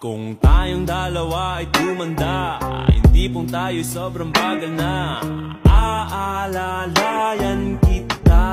kung tayong dalawa ay tumanda, hindi pong tayo'y sobrang bagal na, aalalayan kita.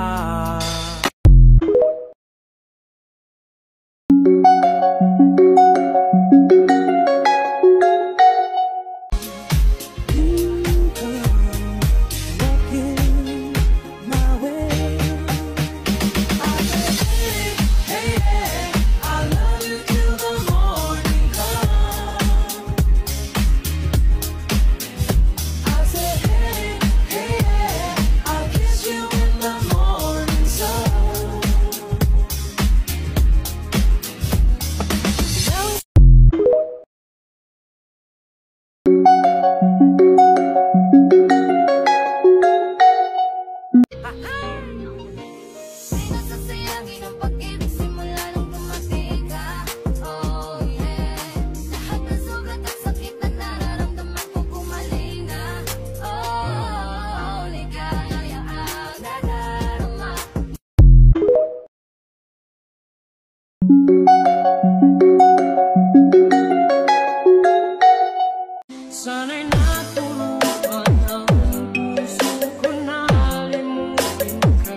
Sana'y natulungan ang puso ko na limutin ka,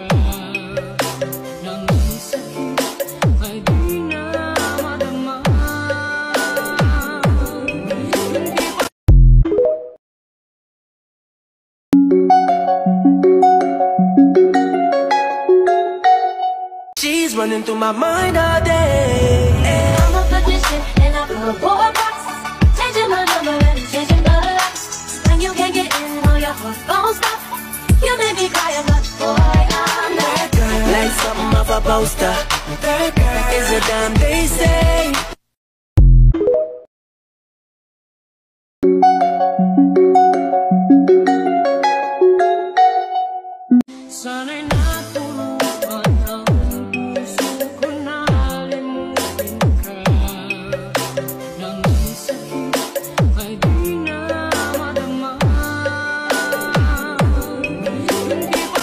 nang ang sakit ay di na madama. She's running through my mind all day. I'm a magician and I put a boy box, changing my number and changing the locks. When you can't get in, all your heart don't stop. You make me cry, but boy, I'm that girl. Like something off a poster. That girl is a damn they say. Sana'y natulungan ang puso ko na limutin ka, nang ang sakit ay di na madama. Hindi pa